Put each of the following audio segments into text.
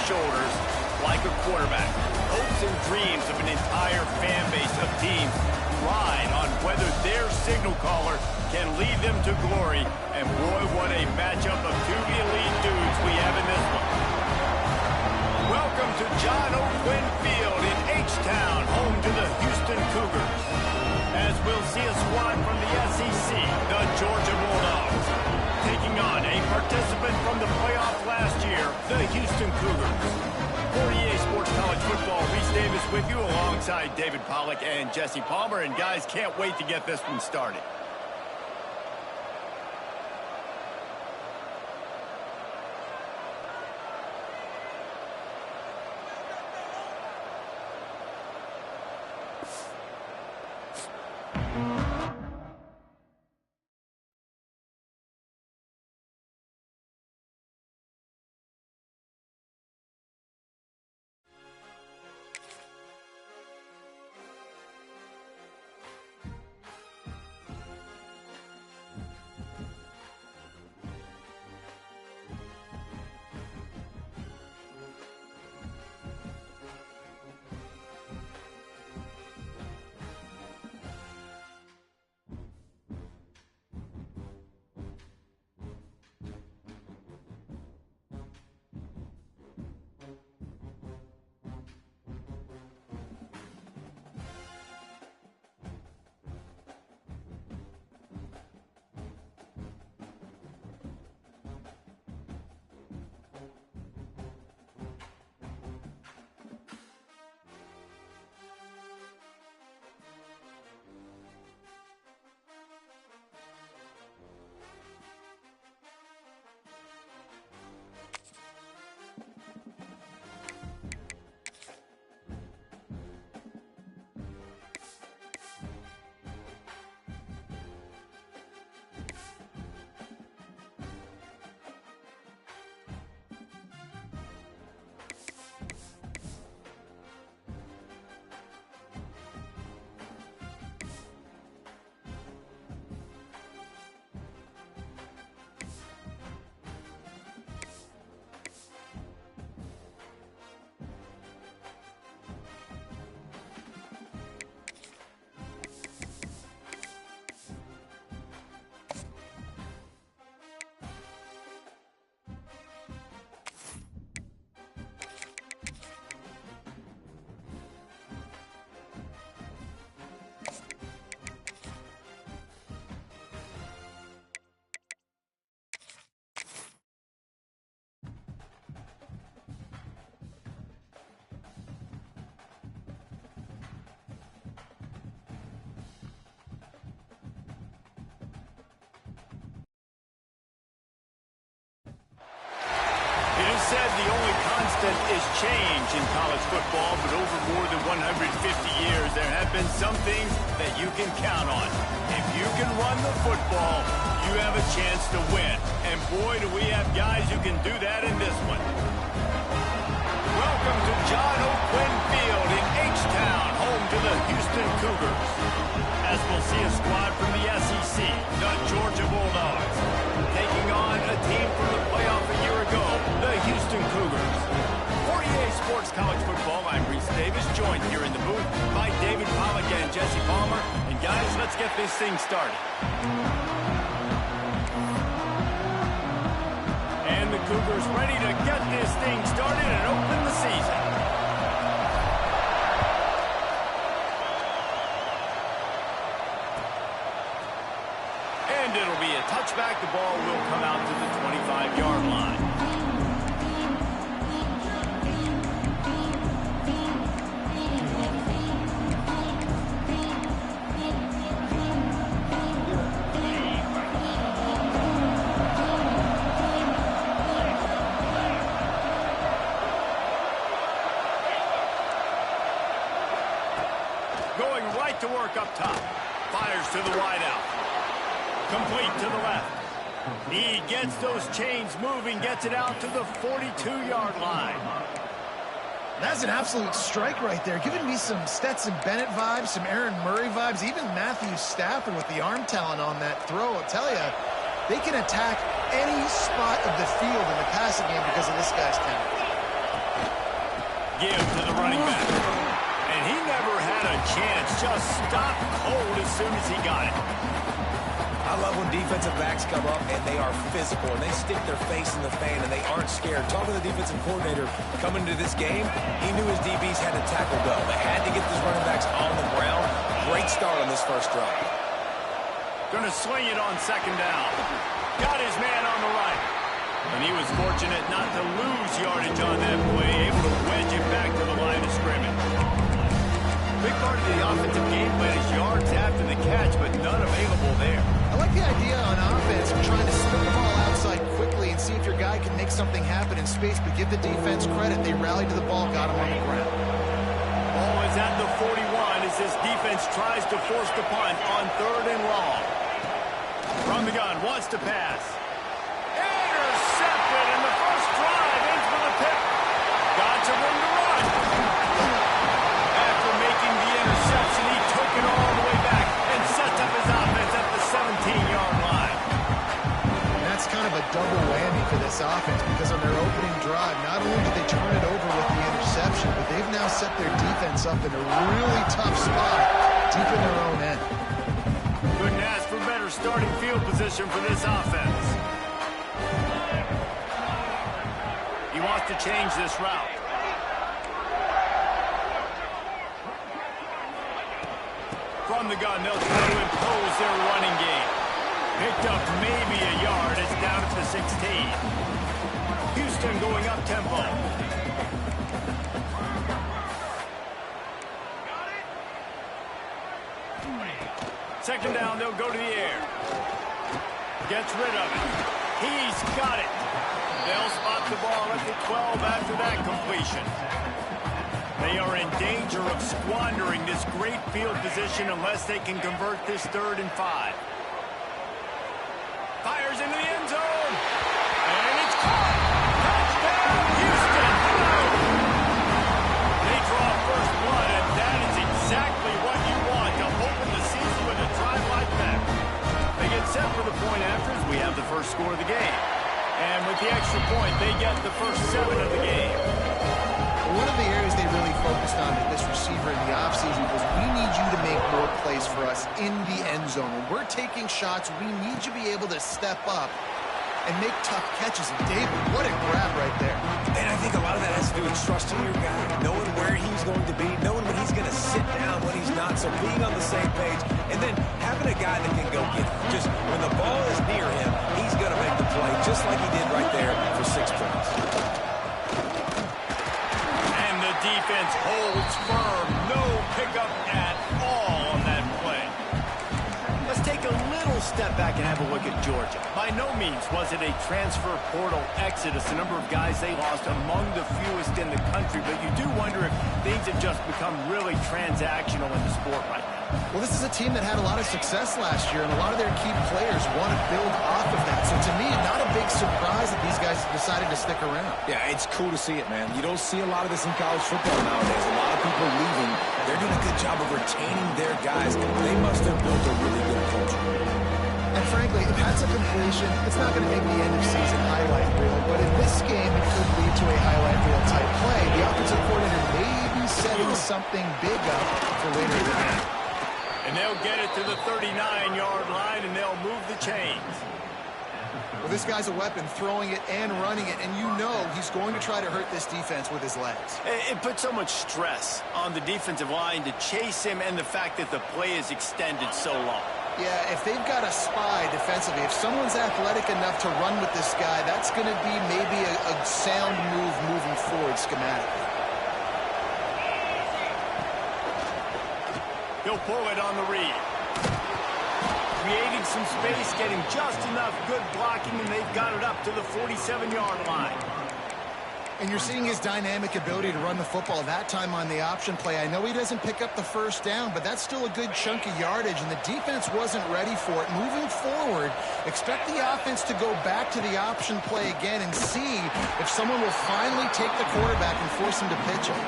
shoulders like a quarterback. Hopes and dreams of an entire fan base of teams ride on whether their signal caller can lead them to glory. And boy, what a matchup of two elite dudes we have in this one. Welcome to John O'Quinn Field in H-Town, home to the Houston Cougars. As we'll see a squad from the SEC, the Georgia Bulldogs, taking on a participant from the playoff last year, the Houston Cougars. 48 Sports College Football, Reese Davis with you alongside David Pollack and Jesse Palmer. And guys, can't wait to get this one started. Said the only constant is change in college football, but over more than 150 years, there have been some things that you can count on. If you can run the football, you have a chance to win. And boy, do we have guys who can do that in this one. Welcome to John O'Quinn Field in H-Town, home to the Houston Cougars. As we'll see a squad from the SEC, the Georgia Bulldogs, taking on a team from the playoff a year ago, the Houston Cougars. 48 Sports College Football, I'm Reese Davis, joined here in the booth by David Pollack and Jesse Palmer. And guys, let's get this thing started. And the Cougars ready to get this thing started and open the season. And it'll be a touchback. The ball will come out to the 25-yard line. Going right to work up top. Fires to the wideout. Complete to the left. He gets those chains moving, gets it out to the 42-yard line. That's an absolute strike right there, giving me some Stetson Bennett vibes, some Aaron Murray vibes, even Matthew Stafford with the arm talent on that throw. I'll tell you, they can attack any spot of the field in the passing game because of this guy's talent. give to the running back. And he never had a chance. Just stopped cold as soon as he got it. I love when defensive backs come up and they are physical and they stick their face in the fan and they aren't scared. Talking to the defensive coordinator coming into this game, he knew his DBs had to tackle well. They had to get these running backs on the ground. Great start on this first drive. Gonna swing it on second down. Got his man on the right. And he was fortunate not to lose yardage on that play, able to wedge it back to the line of scrimmage. Big part of the offensive game plan is yards after the catch, but none available there. I like the idea on offense of trying to spin the ball outside quickly and see if your guy can make something happen in space, but give the defense credit. They rallied to the ball, got him on the ground. Ball is at the 41 as this defense tries to force the punt on 3rd and long. From the gun, wants to pass. Intercepted, and the first drive ends with a pick. Got some room to run. After making the interception, he took it all the way back and sets up his offense at the 17-yard line. That's kind of a double whammy for this offense because on their opening drive, not only did they turn it over with the interception, but they've now set their defense up in a really tough spot deep in their own end. Couldn't ask for better starting field position for this offense. He wants to change this route. From the gun, they'll try to impose their running game. Picked up maybe a yard. It's down at the 16. Houston going up tempo. Second down, they'll go to the air. Gets rid of it. He's got it. They'll spot the ball at the 12 after that completion. They are in danger of squandering this great field position unless they can convert this 3rd and 5. Fires into the end zone. And it's caught. Touchdown, Houston. They draw first blood, and that is exactly what you want to open the season with a drive like that. They get set for the point after as we have the first score of the game. And with the extra point, they get the first 7 of the game. One of the areas they really focused on with this receiver in the offseason was we need you to make more plays for us in the end zone. When we're taking shots, we need you to be able to step up and make tough catches. And David, what a grab right there. And I think a lot of that has to do with trusting your guy, knowing where he's going to be, knowing when he's going to sit down, when he's not, so being on the same page, and then having a guy that can go get it. Just when the ball is near him, he's going to make the play, just like he did right there for 6 points. And the defense holds firm. No pickup at all on that play. Let's take a little step back and have a look at Georgia. By no means was it a transfer portal exodus. The number of guys they lost among the fewest in the country, but you do wonder if things have just become really transactional in the sport right now. Well, this is a team that had a lot of success last year, and a lot of their key players want to build off of that. So to me, not a big surprise that these guys decided to stick around. Yeah, it's cool to see it, man. You don't see a lot of this in college football nowadays. A lot of people leaving. They're doing a good job of retaining their guys. They must have built a really good culture. And frankly, if that's a completion, it's not going to make the end of season highlight reel. But in this game, it could lead to a highlight reel type play. The offensive coordinator may be setting something big up for later in the game. And they'll get it to the 39-yard line, and they'll move the chains. Well, this guy's a weapon, throwing it and running it, and you know he's going to try to hurt this defense with his legs. It puts so much stress on the defensive line to chase him and the fact that the play is extended so long. Yeah, if they've got a spy defensively, if someone's athletic enough to run with this guy, that's going to be maybe a sound move moving forward schematically. He'll pull it on the read. Creating some space, getting just enough good blocking, and they've got it up to the 47-yard line. And you're seeing his dynamic ability to run the football, that time on the option play. I know he doesn't pick up the first down, but that's still a good chunk of yardage, and the defense wasn't ready for it. Moving forward, expect the offense to go back to the option play again and see if someone will finally take the quarterback and force him to pitch it.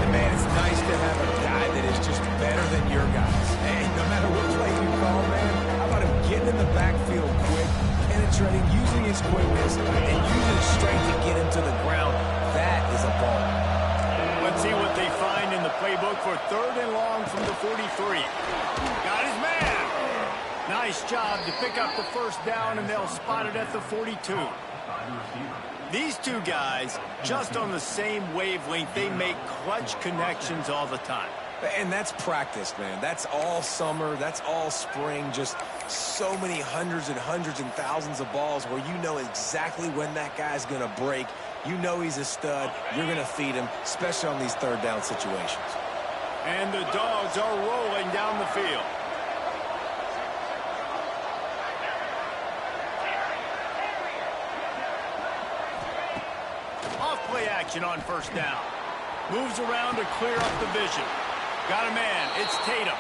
And man, it's nice to have a guy that is just better than your guys. Hey, no matter what play you call, man, how about him getting in the backfield quick, penetrating, using his quickness, and using his strength to get him to the ground? That is a ball. for 3rd and long from the 43. Got his man. Nice job to pick up the first down, and they'll spot it at the 42. These two guys, just on the same wavelength, they make clutch connections all the time. And that's practice, man. That's all summer. That's all spring. Just so many hundreds and thousands of balls where you know exactly when that guy's going to break. You know he's a stud. You're going to feed him, especially on these 3rd down situations. And the Dogs are rolling down the field. Off-play action on 1st down. Moves around to clear up the vision. Got a man. It's Tatum.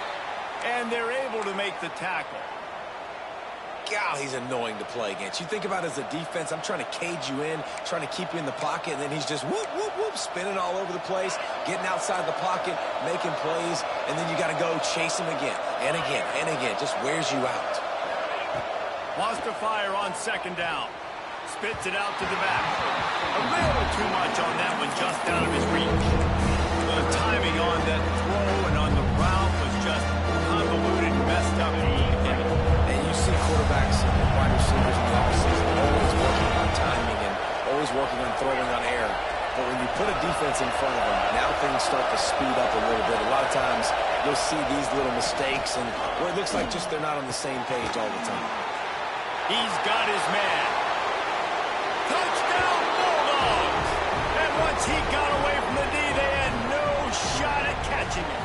And they're able to make the tackle. God, he's annoying to play against. You think about it as a defense, I'm trying to cage you in, trying to keep you in the pocket, and then he's just whoop, whoop, whoop, spinning all over the place, getting outside the pocket, making plays, and then you got to go chase him again and again and again. Just wears you out. Wants to fire on 2nd down. Spits it out to the back. A little too much on that one, just out of his reach. The timing on that throw and on the route was just convoluted, messed up. And you see quarterbacks and wide receivers in the offseason always working on timing and always working on throwing on air. But when you put a defense in front of them, now things start to speed up a little bit. A lot of times you'll see these little mistakes and where it looks like just they're not on the same page all the time. He's got his man. Touchdown Bulldogs! And once he got away from the D, they had no shot at catching him.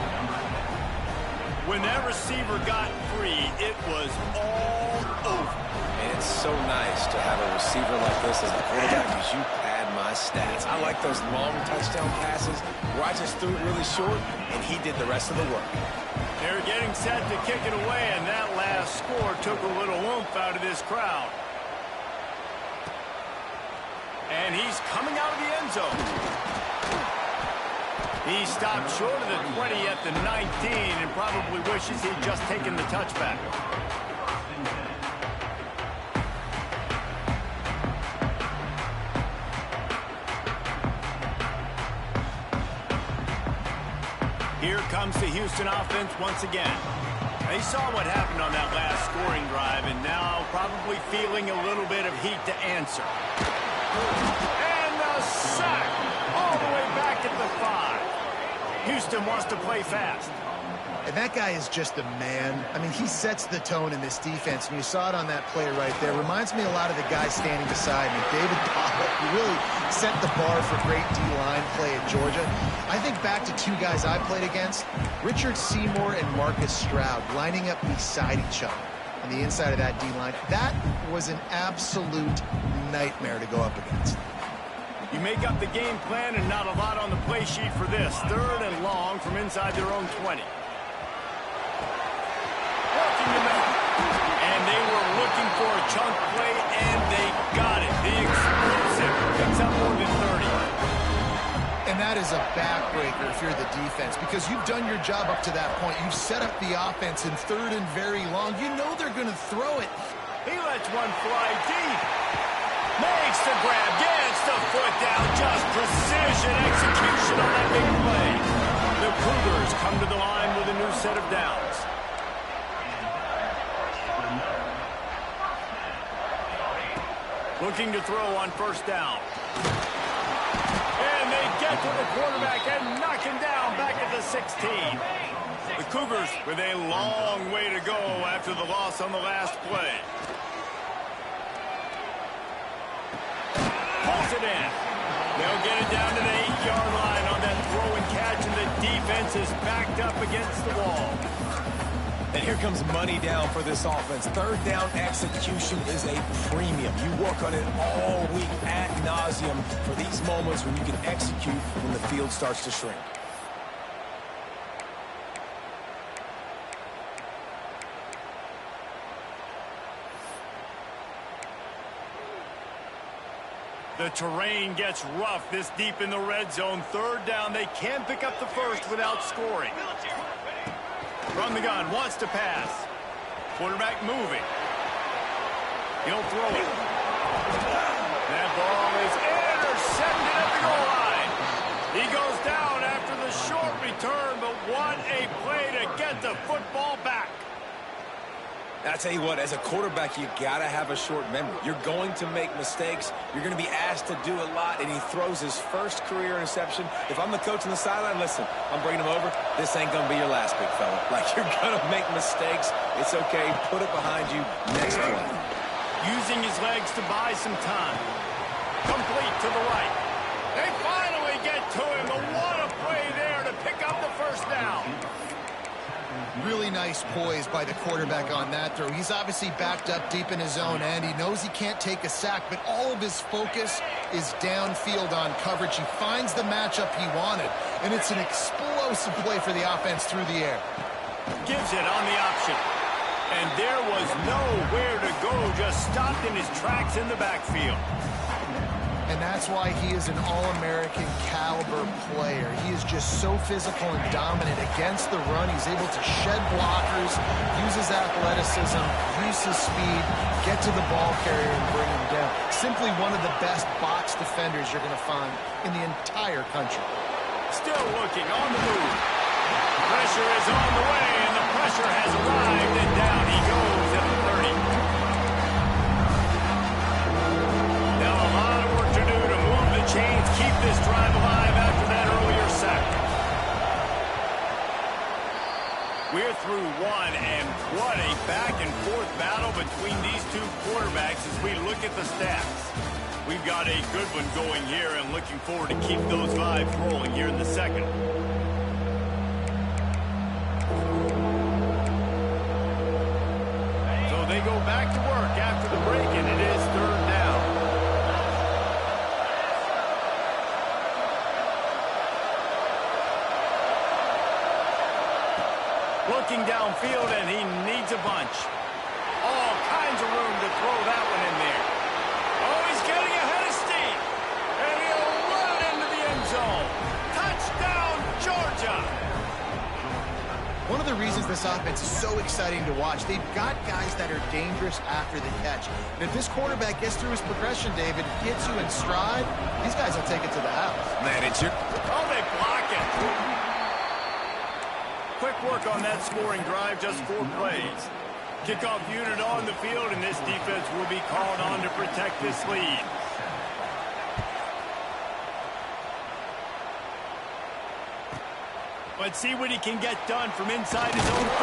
When that receiver got free, it was all over. And it's so nice to have a receiver like this as a quarterback because you pad my stats. I like those long touchdown passes where I just threw it really short and he did the rest of the work. They're getting set to kick it away, and that last score took a little oomph out of this crowd. And he's coming out of the end zone. He stopped short of the 20 at the 19 and probably wishes he'd just taken the touchback. Here comes the Houston offense once again. They saw what happened on that last scoring drive and now probably feeling a little bit of heat to answer. And the sack all the way back at the 5. Houston wants to play fast. And that guy is just a man. I mean, he sets the tone in this defense, and you saw it on that play right there. Reminds me a lot of the guy standing beside me, David Pollock, who really set the bar for great D-line play at Georgia. I think back to 2 guys I played against, Richard Seymour and Marcus Stroud, lining up beside each other on the inside of that D-line. That was an absolute nightmare to go up against. You make up the game plan and not a lot on the play sheet for this. 3rd and long from inside their own 20. Working the man. And they were looking for a chunk play, and they got it. The explosive picks up more than 30. And that is a backbreaker if you're the defense, because you've done your job up to that point. You've set up the offense in 3rd and very long. You know they're going to throw it. He lets one fly deep. Makes the grab, gets the foot down, just precision execution on that big play. The Cougars come to the line with a new set of downs. Looking to throw on 1st down. And they get to the quarterback and knock him down back at the 16. The Cougars with a long way to go after the loss on the last play. Pulls it in. They'll get it down to the 8-yard line on that throw and catch, and the defense is backed up against the wall. And here comes money down for this offense. 3rd down execution is a premium. You work on it all week ad nauseum for these moments when you can execute when the field starts to shrink. The terrain gets rough this deep in the red zone. 3rd down. They can't pick up the first without scoring. From the gun, wants to pass. Quarterback moving. He'll throw it. That ball is intercepted at the goal line. He goes down after the short return, but what a play to get the football back. I tell you what, as a quarterback, you got to have a short memory. You're going to make mistakes. You're going to be asked to do a lot, and he throws his first career interception. If I'm the coach on the sideline, listen, I'm bringing him over. This ain't going to be your last, big fella. Like, you're going to make mistakes. It's okay. Put it behind you. Next play. Using his legs to buy some time. Complete to the right. They finally get to him, but what a play there to pick up the first down. Really nice poise by the quarterback on that throw. He's obviously backed up deep in his own end. He knows he can't take a sack, but all of his focus is downfield on coverage. He finds the matchup he wanted, and it's an explosive play for the offense through the air. Gives it on the option. And there was nowhere to go, just stopped in his tracks in the backfield. And that's why he is an All-American caliber player. He is just so physical and dominant against the run. He's able to shed blockers, use his athleticism, use his speed, get to the ball carrier and bring him down. Simply one of the best box defenders you're going to find in the entire country. Still looking on the move. Pressure is on the way, and the pressure has arrived, and down he goes at the 30. Chains keep this drive alive after that earlier sack. We're through one, and what a back-and-forth battle between these two quarterbacks as we look at the stats. We've got a good one going here, and looking forward to keep those vibes rolling here in the second. So they go back to work after the break, and it is third down. Looking downfield, and he needs a bunch. All kinds of room to throw that one in there. Oh, he's getting ahead of steam. And he'll run it into the end zone. Touchdown, Georgia. One of the reasons this offense is so exciting to watch, they've got guys that are dangerous after the catch. And if this quarterback gets through his progression, David, gets you in stride, these guys will take it to the house. Man, it's your... Oh, they block it. Quick work on that scoring drive, just 4 plays. Kickoff unit on the field, and this defense will be called on to protect this lead. Let's see what he can get done from inside his own 15.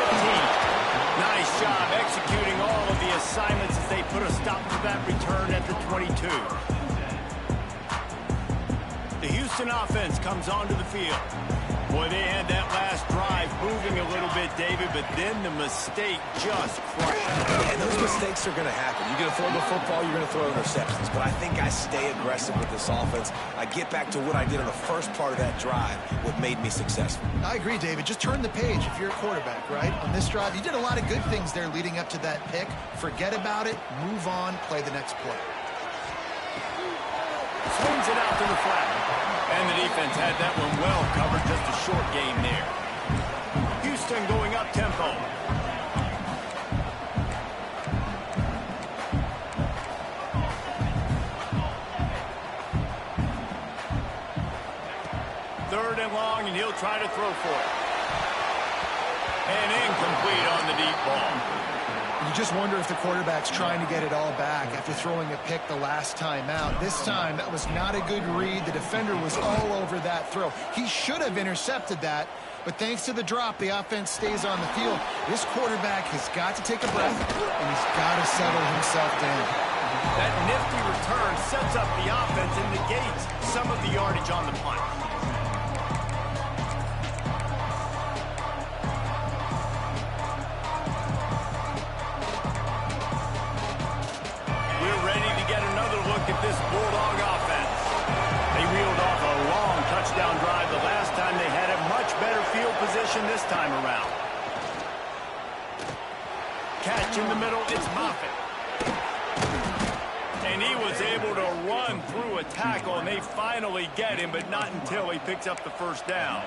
Nice job executing all of the assignments as they put a stop to that return at the 22. The Houston offense comes onto the field. Boy, they had that last drive moving a little bit, David, but then the mistake just crushed. And those mistakes are going to happen. You're going to throw the football, you're going to throw interceptions. But I think I stay aggressive with this offense. I get back to what I did on the first part of that drive, what made me successful. I agree, David. Just turn the page if you're a quarterback, right? On this drive, you did a lot of good things there leading up to that pick. Forget about it, move on, play the next play. Swings it out to the flat. And the defense had that one well covered, just a short game there. Houston going up tempo. Third and long, and he'll try to throw for it. And incomplete on the deep ball. You just wonder if the quarterback's trying to get it all back after throwing a pick the last time out. This time, that was not a good read. The defender was all over that throw. He should have intercepted that, but thanks to the drop, the offense stays on the field. This quarterback has got to take a breath, and he's got to settle himself down. That nifty return sets up the offense and negates some of the yardage on the punt. This Bulldog offense. They reeled off a long touchdown drive the last time. They had a much better field position this time around. Catch in the middle, it's Moffitt. And he was able to run through a tackle, and they finally get him, but not until he picks up the first down.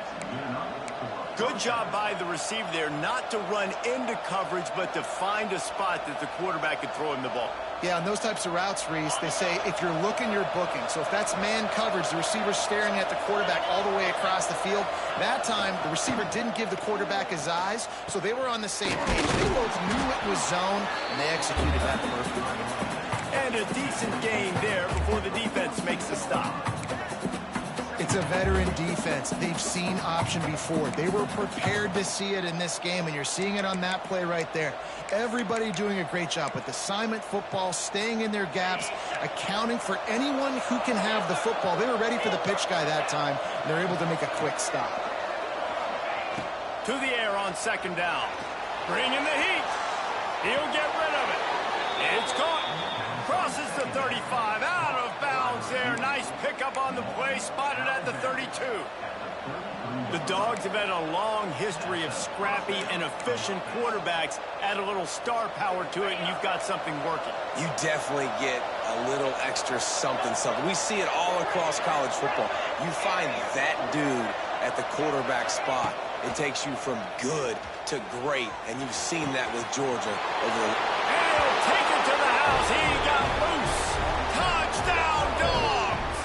Good job by the receiver there not to run into coverage, but to find a spot that the quarterback could throw him the ball. Yeah, on those types of routes, Reese, they say if you're looking, you're booking. So if that's man coverage, the receiver's staring at the quarterback all the way across the field. That time, the receiver didn't give the quarterback his eyes, so they were on the same page. They both knew it was zone, and they executed that perfectly. And a decent gain there before the defense makes the stop. It's a veteran defense. They've seen option before. They were prepared to see it in this game, and you're seeing it on that play right there. Everybody doing a great job with assignment football, staying in their gaps, accounting for anyone who can have the football. They were ready for the pitch guy that time, and they're able to make a quick stop. To the air on second down. Bringing the heat. He'll get rid of it. It's caught. Crosses the 35. Out of bounds there. Nice pickup on the play. Spotted at the 32. The Dogs have had a long history of scrappy and efficient quarterbacks. Add a little star power to it, and you've got something working. You definitely get a little extra something. We see it all across college football. You find that dude at the quarterback spot. It takes you from good to great, and you've seen that with Georgia over the... And he'll take it to the house. He got loose. Touchdown, Dogs!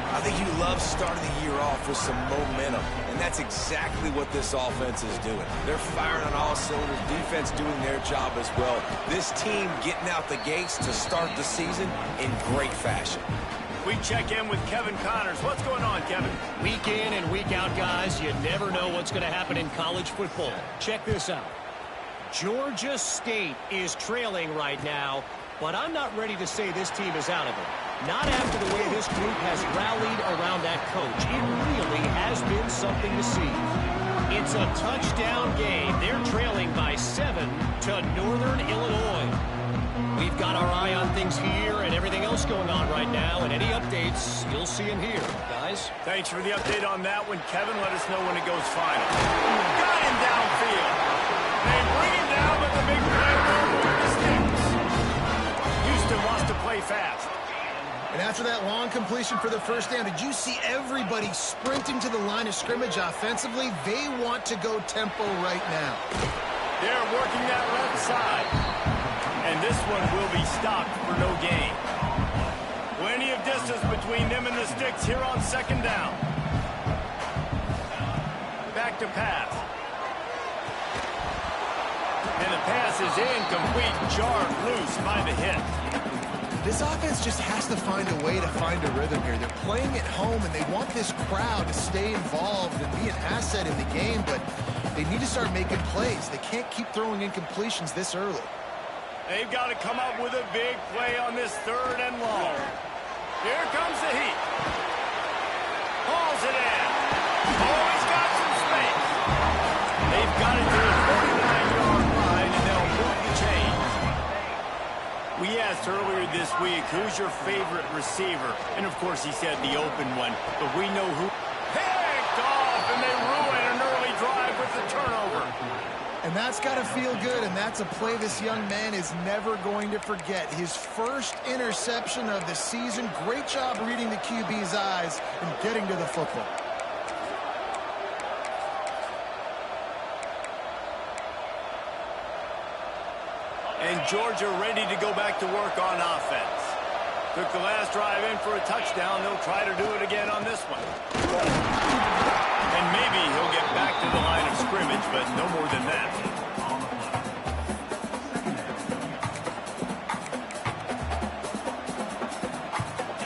I think you love starting the year off with some momentum, and that's exactly what this offense is doing. They're firing on all cylinders, defense doing their job as well. This team getting out the gates to start the season in great fashion. We check in with Kevin Connors. What's going on, Kevin? Week in and week out, guys, you never know what's going to happen in college football. Check this out. Georgia State is trailing right now, but I'm not ready to say this team is out of it. Not after the way this group has rallied around that coach. It really has been something to see. It's a touchdown game. They're trailing by 7 to Northern Illinois. We've got our eye on things here and everything else going on right now, and any updates, you'll see them here, guys. Thanks for the update on that one, Kevin. Let us know when it goes final. Got him downfield. They bring him down, but the big play will move the sticks. Houston wants to play fast. And after that long completion for the first down, did you see everybody sprinting to the line of scrimmage offensively? They want to go tempo right now. They're working that left side. And this one will be stopped for no gain. Plenty of distance between them and the sticks here on second down. Back to pass. And the pass is incomplete, jarred loose by the hit. This offense just has to find a way to find a rhythm here. They're playing at home, and they want this crowd to stay involved and be an asset in the game, but they need to start making plays. They can't keep throwing incompletions this early. They've got to come up with a big play on this third and long. Here comes the heat. Hauls it in. Oh, he's got some space. They've got it to the 49-yard line, and they'll move the chains. We asked earlier this week, who's your favorite receiver? And, of course, he said the open one. But we know who. Picked off, and they ruin an early drive with the turnover. And that's got to feel good, and that's a play this young man is never going to forget. His first interception of the season. Great job reading the QB's eyes and getting to the football. And Georgia ready to go back to work on offense. Took the last drive in for a touchdown. They'll try to do it again on this one. And maybe he'll get back to the line of scrimmage, but no more than that.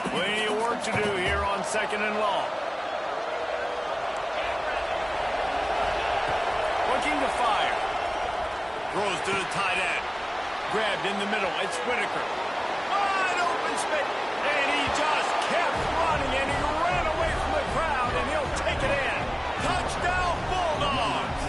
Plenty of work to do here on second and long. Looking to fire. Throws to the tight end. Grabbed in the middle. It's Whitaker. Wide open space. And he just kept running, and he ran away from the crowd, and he'll take it in. Touchdown, Bulldogs!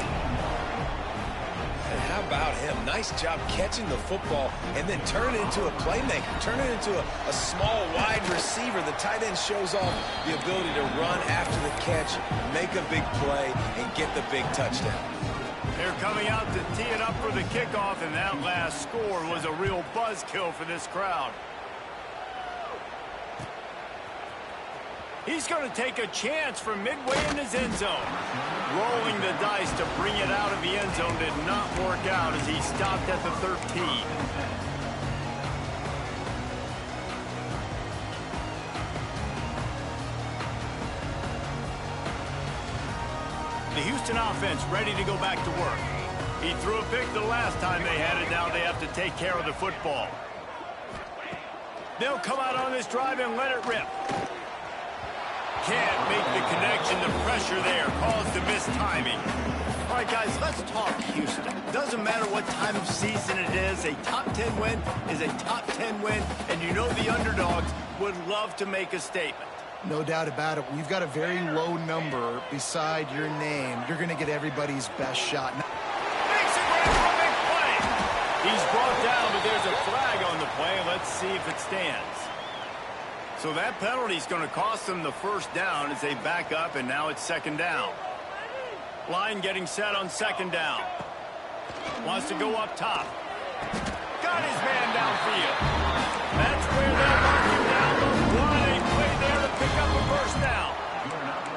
And how about him? Nice job catching the football and then turn it into a playmaker. Turn it into a small, wide receiver. The tight end shows off the ability to run after the catch, make a big play, and get the big touchdown. They're coming out to tee it up for the kickoff, and that last score was a real buzzkill for this crowd. He's going to take a chance from midway in his end zone. Rolling the dice to bring it out of the end zone did not work out as he stopped at the 13. The Houston offense ready to go back to work. He threw a pick the last time they had it. Now they have to take care of the football. They'll come out on this drive and let it rip. Can't make the connection. The pressure there caused the missed timing. All right, guys, let's talk Houston. Doesn't matter what time of season it is. A top 10 win is a top 10 win, and you know the underdogs would love to make a statement. No doubt about it. We've got a very low number beside your name. You're going to get everybody's best shot. Makes a great big play. He's brought down, but there's a flag on the play. Let's see if it stands. So that penalty is going to cost them the first down as they back up, and now it's second down. Line getting set on second down. Wants to go up top. Got his man downfield. That's where they'll mark him down. What a play there to pick up a first down.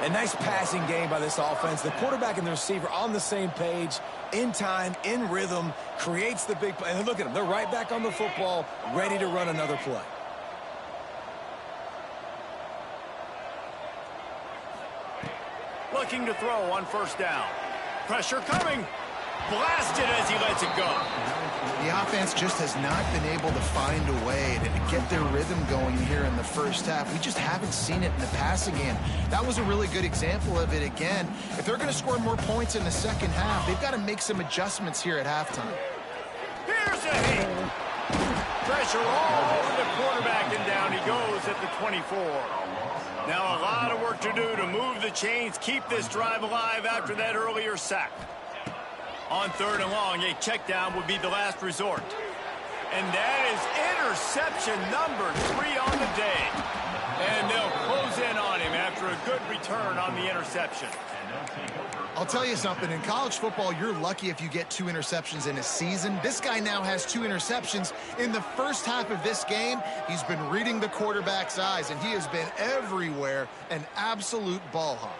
A nice passing game by this offense. The quarterback and the receiver on the same page, in time, in rhythm, creates the big play. And look at them. They're right back on the football, ready to run another play. Looking to throw on first down. Pressure coming. Blasted as he lets it go. The offense just has not been able to find a way to get their rhythm going here in the first half. We just haven't seen it in the passing game. That was a really good example of it again. If they're going to score more points in the second half, they've got to make some adjustments here at halftime. Here's a hit. Pressure all over the quarterback, and down he goes at the 24. Now a lot of work to do to move the chains, keep this drive alive after that earlier sack. On third and long, a check down would be the last resort. And that is interception number 3 on the day. And they'll close in on him after a good return on the interception. I'll tell you something, in college football, you're lucky if you get 2 interceptions in a season. This guy now has 2 interceptions. In the first half of this game, he's been reading the quarterback's eyes, and he has been everywhere, an absolute ball hawk.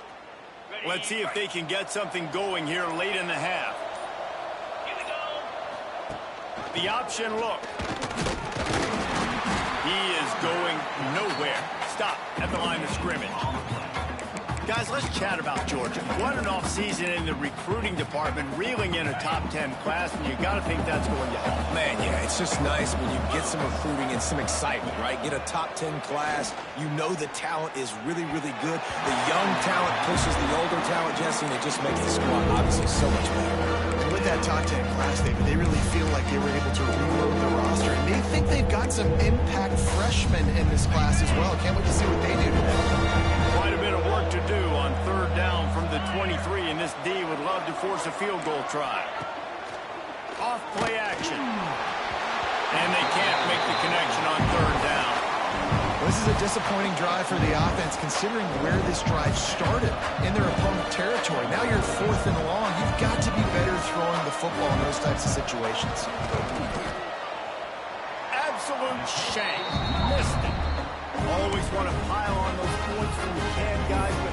Let's see if they can get something going here late in the half. The option look. He is going nowhere. Stop at the line of scrimmage. Guys, let's chat about Georgia. What an offseason in the recruiting department, reeling in a top 10 class, and you got to think that's going to help. Man, yeah, it's just nice when you get some recruiting and some excitement, right? Get a top 10 class. You know the talent is really, really good. The young talent pushes the older talent, Jesse, and it just makes the squad obviously so much better. And with that top 10 class, they really feel like they were able to reload the roster. And they think they've got some impact freshmen in this class as well. Can't wait to see what they do today. Quite a bit of work to do on third down from the 23, and this D would love to force a field goal try. Off play action. And they can't make the connection on third down. This is a disappointing drive for the offense, considering where this drive started in their opponent territory. Now you're 4th and long. You've got to be better throwing the football in those types of situations. Absolute shank. Missed it. Always want to pile on those points when you can, guys, but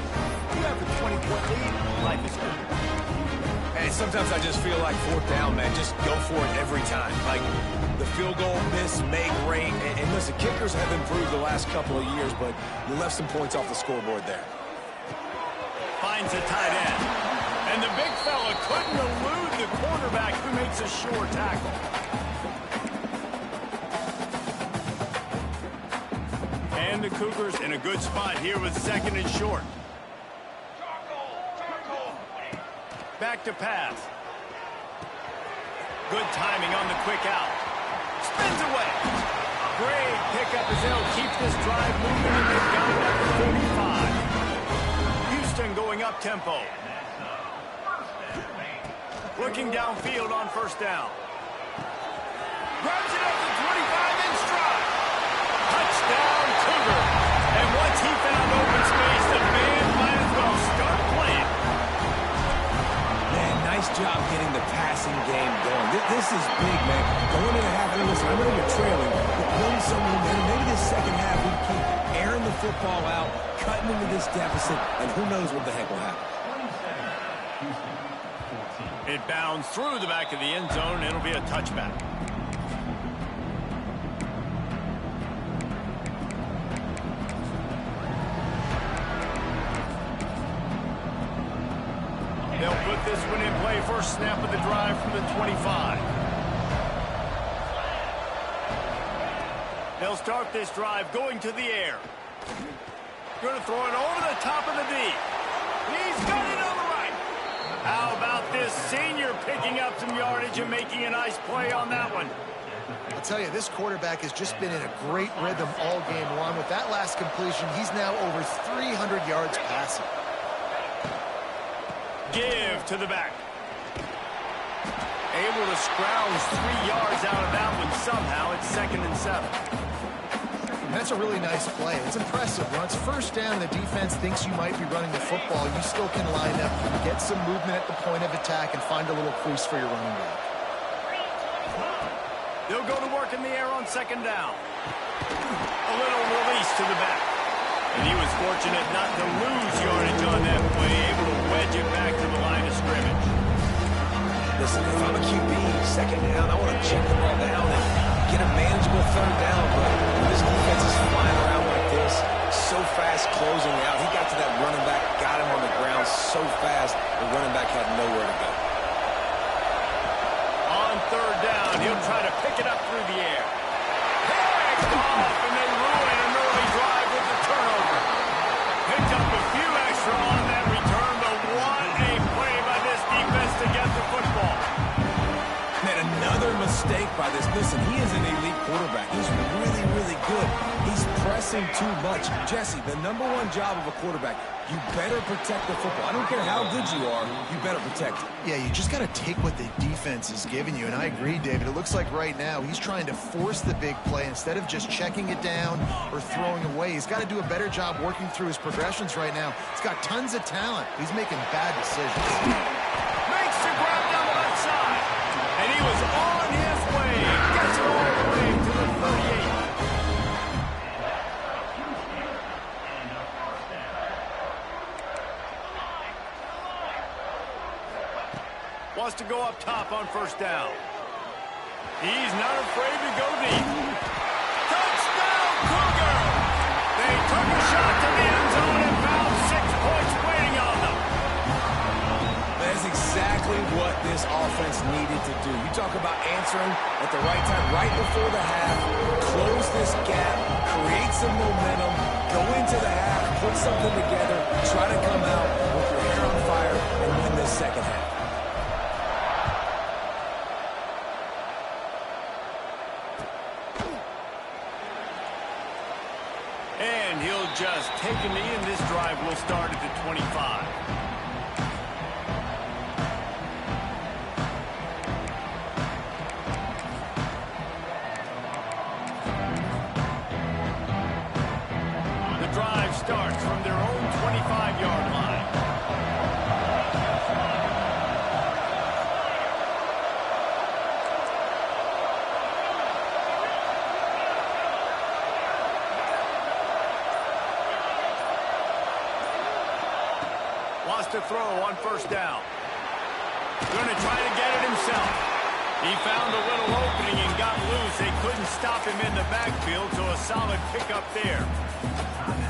you have a 20-point lead. Life is good. And sometimes I just feel like 4th down, man. Just go for it every time. Like the field goal miss, make great. And listen, kickers have improved the last couple of years, but you left some points off the scoreboard there. Finds a tight end. And the big fella couldn't elude the quarterback who makes a sure tackle. And the Cougars in a good spot here with second and short. Back to pass. Good timing on the quick out. Spins away. Great pickup as they'll keep this drive moving, and they've got it at the 45. Houston going up tempo. Looking downfield on first down. Grabs it up to 25 in stride. Touchdown, Cougar. And once he found open space, the man might as well start playing. Man, nice job getting the passing game going. This is big, man. Going into half, listen, I know you're trailing, but building some momentum. Maybe this second half we keep airing the football out, cutting into this deficit, and who knows what the heck will happen. It bounds through the back of the end zone, and it'll be a touchback. They'll put this one in play. First snap of the drive from the 25. They'll start this drive going to the air. Going to throw it over the top of the D. He's got it on the right. How about this senior picking up some yardage and making a nice play on that one? I'll tell you, this quarterback has just been in a great rhythm all game long. With that last completion, he's now over 300 yards passing. Give to the back. Able to scrounge 3 yards out of that one somehow. It's 2nd and 7. That's a really nice play. It's impressive. When it's first down, the defense thinks you might be running the football. You still can line up, get some movement at the point of attack, and find a little crease for your running back. They'll go to work in the air on 2nd down. A little release to the back. And he was fortunate not to lose yardage on that play, able to wedge it back to the line of scrimmage. Listen, if I'm a QB, 2nd down, I want to check the ball down and get a manageable 3rd down. But when this defense is flying around like this, so fast closing out, he got to that running back, got him on the ground so fast, the running back had nowhere to go. On 3rd down, he'll try to pick it up through the air. Picked off, and they ruin an early drive with the turnover. Picked up a few extra on that return, but what a play by this defense to get the football. Man, another mistake by this. Listen, he is an elite quarterback. He's really, really good. He's pressing too much. Jesse, the #1 job of a quarterback, you better protect the football. I don't care how good you are, you better protect it. Yeah, you just got to take what the defense is giving you. And I agree, David. It looks like right now he's trying to force the big play instead of just checking it down or throwing away. He's got to do a better job working through his progressions right now. He's got tons of talent. He's making bad decisions. Makes the grab down the left side. And he was on his way. Gets it all the way to the 38. Wants to go up top on 1st down. He's not afraid to go deep. Touchdown, Cougar! They took a shot to the end zone and found 6 points waiting on them. That's exactly what this offense needed to do. You talk about answering at the right time, right before the half, close this gap, create some momentum, go into the half, put something together, try to come out with your hair on fire and win this 2nd half. And he'll just take a knee, and this drive will start at the 25. The drive starts from their own 25-yard line. Wants to throw on 1st down. Going to try to get it himself. He found a little opening and got loose. They couldn't stop him in the backfield, so a solid pickup there.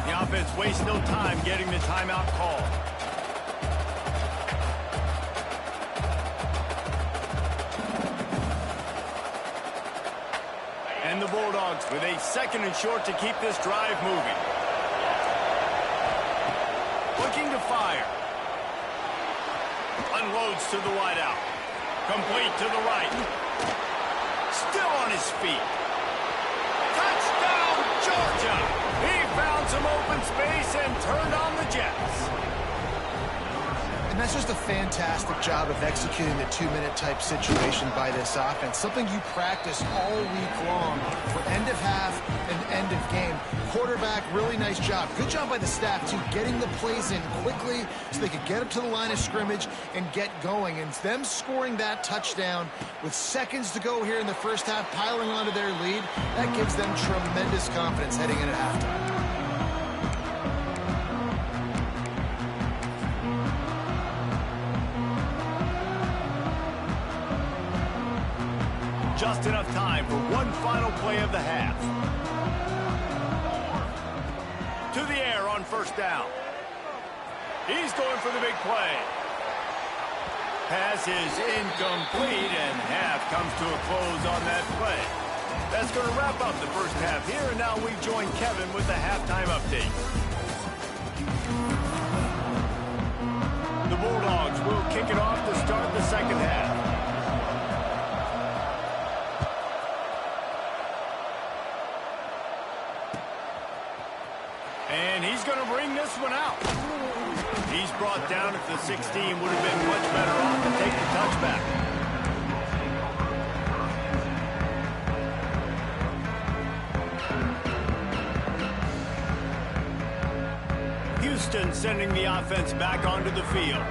The offense wastes no time getting the timeout call. And the Bulldogs with a 2nd and short to keep this drive moving. Looking to fire. Unloads to the wideout. Complete to the right. Still on his feet. Touchdown, Georgia! He found some open space and turned on the Jets. And that's just a fantastic job of executing the 2-minute type situation by this offense. Something you practice all week long for end of half and end of game. Quarterback, really nice job. Good job by the staff, too, getting the plays in quickly so they could get up to the line of scrimmage and get going. And them scoring that touchdown with seconds to go here in the first half, piling onto their lead, that gives them tremendous confidence heading into halftime. just enough time for one final play of the half. To the air on first down. He's going for the big play. Pass is incomplete, and half comes to a close on that play. That's going to wrap up the first half here, and now we join Kevin with the halftime update. The Bulldogs will kick it off to start the second half. And he's going to bring this one out. He's brought down at the 16. Would have been much better off to take the touchback. Houston sending the offense back onto the field.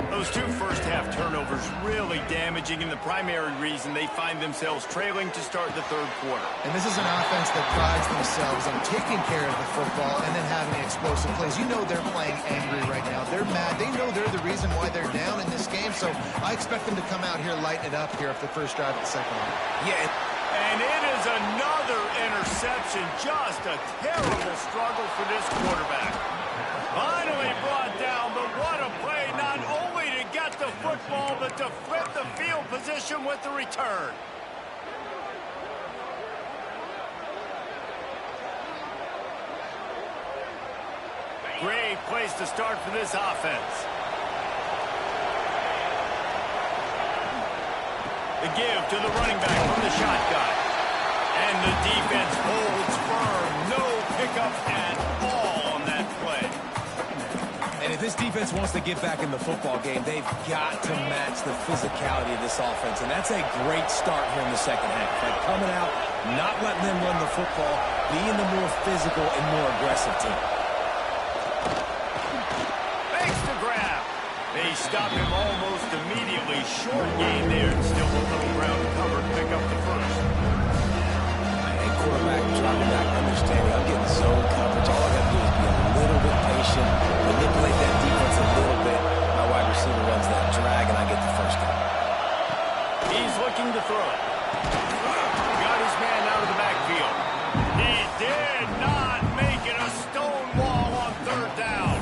Those two first-half turnovers really damaging, and the primary reason they find themselves trailing to start the third quarter. And this is an offense that prides themselves on taking care of the football and then having explosive plays. You know they're playing angry right now. They're mad. They know they're the reason why they're down in this game, so I expect them to come out here, lighten it up here for the first drive of the second half. Yeah. And it is another interception. Just a terrible struggle for this quarterback. Finally brought down, but what a play, not only to get the football, but to flip the field position with the return. Great place to start for this offense. The give to the running back from the shotgun. And the defense holds firm. No pickup at all on that play. And if this defense wants to get back in the football game, they've got to match the physicality of this offense. And that's a great start here in the second half. Like coming out, not letting them run the football, being the more physical and more aggressive team. Makes the grab. They stop him almost immediately. Short gain there. Still a little ground cover to pick up the first. And quarterback dropping back, understanding I'm getting zone coverage. All I got to do is be a little bit patient, manipulate that defense a little bit. My wide receiver runs that drag, and I get the first down. He's looking to throw. Got his man out of the backfield. He did not make it a stone wall on third down.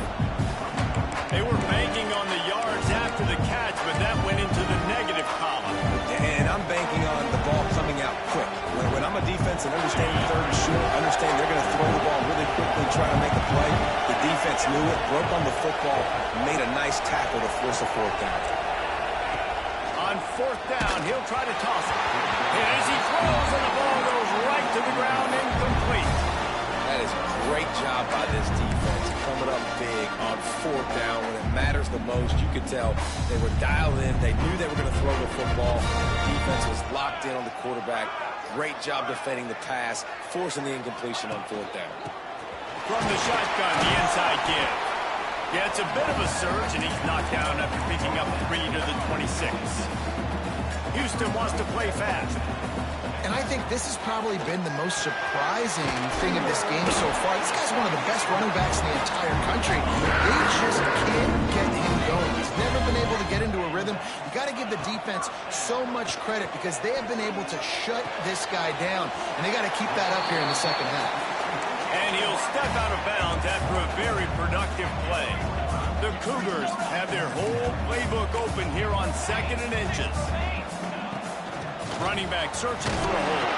They were banking on the yards after the catch, but that went into the negative column. And I'm banking on the ball coming out quick. When I'm a defense and understanding third and short, understand they're going to throw the ball really quickly, try to make a play. The defense knew it, broke on the football, made a nice tackle to force a fourth down. On fourth down, he'll try to toss it. And as he throws, and the ball goes right to the ground, incomplete. That is a great job by this defense, coming up big on fourth down when it matters the most. You could tell they were dialed in. They knew they were going to throw the football. The defense was locked in on the quarterback. Great job defending the pass, forcing the incompletion on fourth down. From the shotgun, the inside give. Yeah, it's a bit of a surge, and he's knocked down after picking up 3 to the 26. Houston wants to play fast. And I think this has probably been the most surprising thing of this game so far. This guy's one of the best running backs in the entire country. They just can't get him going. He's never been able to get into a rhythm. You got to give the defense so much credit because they have been able to shut this guy down, and they got to keep that up here in the second half. And he'll step out of bounds after a very productive play. The Cougars have their whole playbook open here on 2nd and inches. Running back searching for a hole.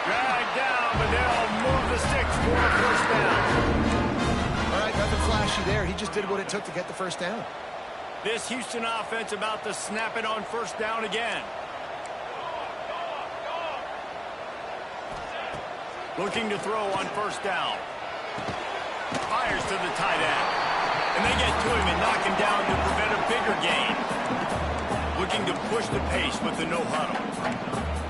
Dragged down, but they'll move the sticks for a first down. All right, nothing flashy there. He just did what it took to get the first down. This Houston offense about to snap it on first down again. Looking to throw on first down. Fires to the tight end. And they get to him and knock him down to prevent a bigger gain. Looking to push the pace with the no huddle.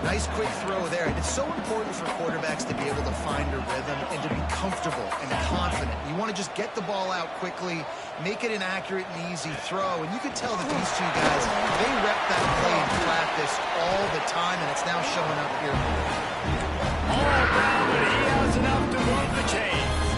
Nice quick throw there. And it's so important for quarterbacks to be able to find a rhythm and to be comfortable and confident. You want to just get the ball out quickly, make it an accurate and easy throw. And you can tell that these two guys, they rep that play in practice all the time, and it's now showing up here. All down, but he has enough to move the chains.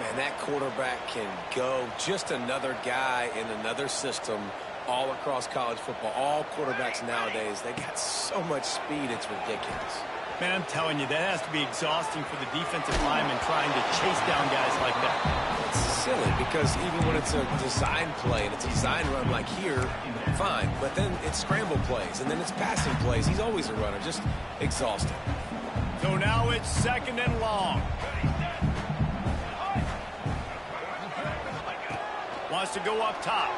Man, that quarterback can go. Just another guy in another system all across college football. All quarterbacks nowadays, they got so much speed, it's ridiculous. Man, I'm telling you, that has to be exhausting for the defensive lineman trying to chase down guys like that. It's silly because even when it's a design play and it's a design run like here, fine. But then it's scramble plays and then it's passing plays. He's always a runner, just exhausting. So now it's 2nd and long. Wants to go up top.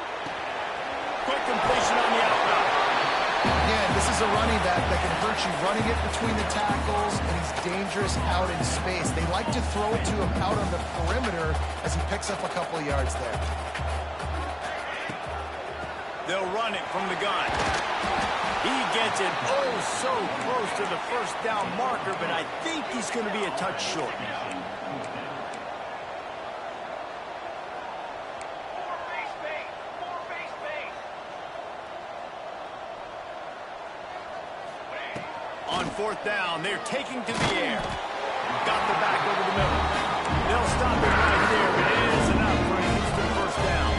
Quick completion on the outbound. Again, this is a running back that can hurt you running it between the tackles, and he's dangerous out in space. They like to throw it to him out on the perimeter as he picks up a couple of yards there. They'll run it from the gun. He gets it oh so close to the first down marker, but I think he's going to be a touch short. On 4th down, they're taking to the air. Got the back over the middle. They'll stop it right there, but it is enough for a Houston first down.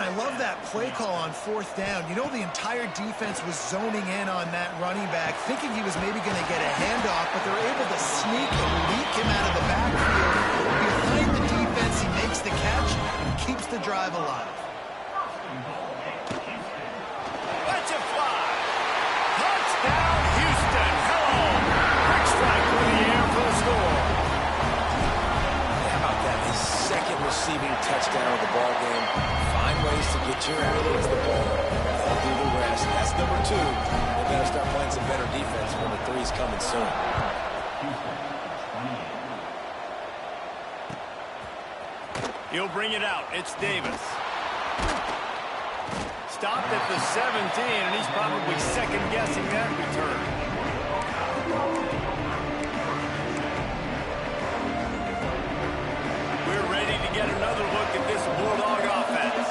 I love that play call on 4th down. You know, the entire defense was zoning in on that running back, thinking he was maybe going to get a handoff, but they're able to sneak and leak him out of the backfield. Behind the defense, he makes the catch and keeps the drive alive. Let's it fly. Touchdown, Houston. Hello. Quick strike through the air for the score. How about that? His 2nd receiving touchdown of the ball game. Find ways to get your athletes the ball. They'll do the rest. That's number 2. They better start playing some better defense when the 3's coming soon. He'll bring it out. It's Davis. Stopped at the 17, and he's probably second-guessing that return. We're ready to get another look at this Bulldog offense.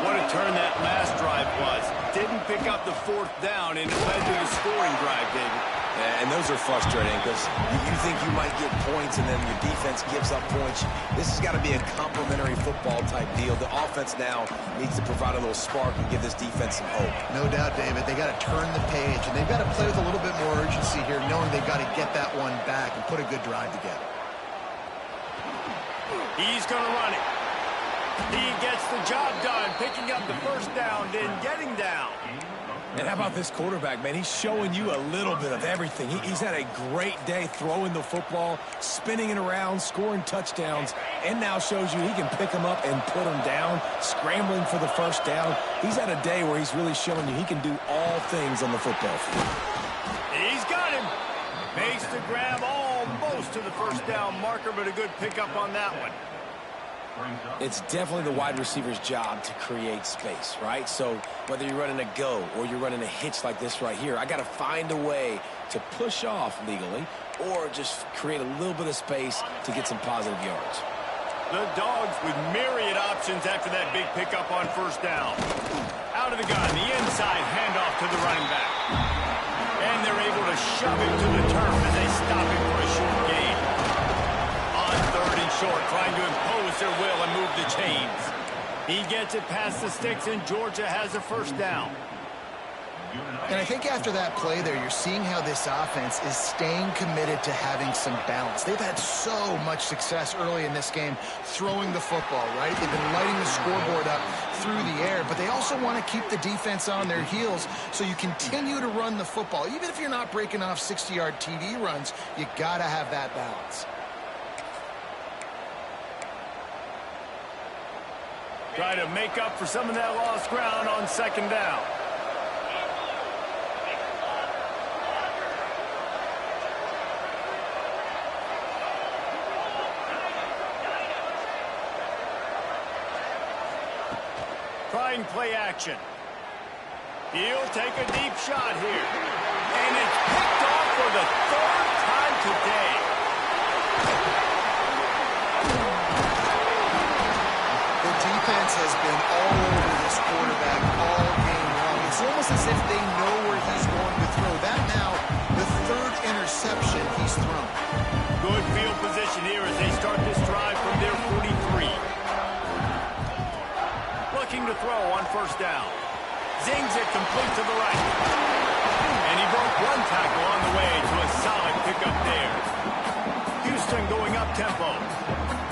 What a turn that last drive was. Didn't pick up the 4th down, and it led to the scoring drive, David. Yeah, and those are frustrating because you think you might get points and then your defense gives up points. This has got to be a complementary football type deal. The offense now needs to provide a little spark and give this defense some hope. No doubt, David. They got to turn the page, and they've got to play with a little bit more urgency here, knowing they've got to get that one back and put a good drive together. He's going to run it. He gets the job done, picking up the first down, then getting down. And how about this quarterback, man? He's showing you a little bit of everything. He's had a great day throwing the football, spinning it around, scoring touchdowns, and now shows you he can pick them up and put them down, scrambling for the first down. He's had a day where he's really showing you he can do all things on the football field. He's got him. Makes the grab almost to the first down marker, but a good pickup on that one. It's definitely the wide receiver's job to create space, right? So whether you're running a go or you're running a hitch like this right here, I got to find a way to push off legally or just create a little bit of space to get some positive yards. The Dogs with myriad options after that big pickup on first down. Out of the gun, the inside handoff to the running back. And they're able to shove him to the turf as they stop him for a short gain. On 3rd and short, trying to impose their will and move the chains. He gets it past the sticks, and Georgia has a first down. And I think after that play there, you're seeing how this offense is staying committed to having some balance. They've had so much success early in this game throwing the football, right? They've been lighting the scoreboard up through the air, but they also want to keep the defense on their heels, so you continue to run the football. Even if you're not breaking off 60-yard TD runs, you got to have that balance. Try to make up for some of that lost ground on 2nd down. Trying play action. He'll take a deep shot here. And it's picked off for the 3rd time today. The defense has been all over this quarterback all game long. It's almost as if they know where he's going to throw. That now, the 3rd interception he's thrown. Good field position here as they start this drive from their 43. looking to throw on first down. Zings it complete to the right. And he broke one tackle on the way to a solid pickup there. Houston going up tempo.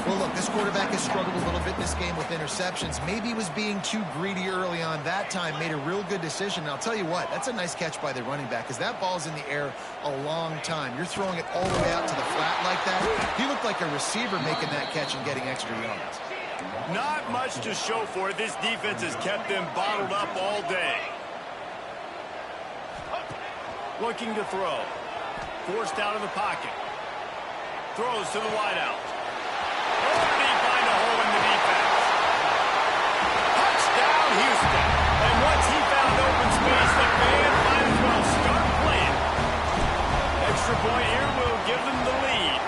Well, look, this quarterback has struggled a little bit in this game with interceptions. Maybe he was being too greedy early on. That time made a real good decision. And I'll tell you what, that's a nice catch by the running back because that ball's in the air a long time. You're throwing it all the way out to the flat like that. He looked like a receiver making that catch and getting extra yards. Not much to show for it. This defense has kept them bottled up all day. Looking to throw. Forced out of the pocket. Throws to the wideout. Oh, did he find a hole in the defense? Touchdown, Houston. And once he found open space, the band might as well start playing. Extra point here will give them the lead.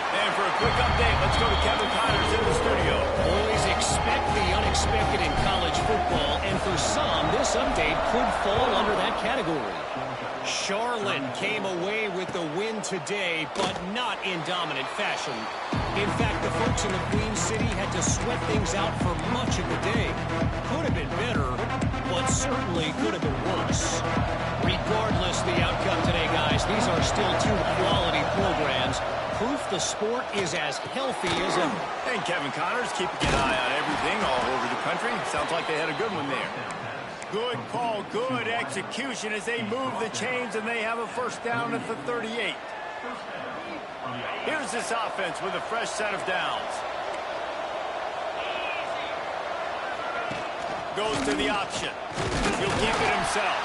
And for a quick update, let's go to Kevin Connors in the studio. Always expect the unexpected in college football, and for some, this update could fall under that category. Charlotte came away with the win today, but not in dominant fashion. In fact, the folks in the Queen City had to sweat things out for much of the day. Could have been better, but certainly could have been worse. Regardless the outcome today, guys, these are still two quality programs. Proof the sport is as healthy as ever. And Kevin Connors keeping an eye on everything all over the country. Sounds like they had a good one there. Good call, good execution as they move the chains and they have a first down at the 38. Here's this offense with a fresh set of downs. Goes to the option. He'll keep it himself.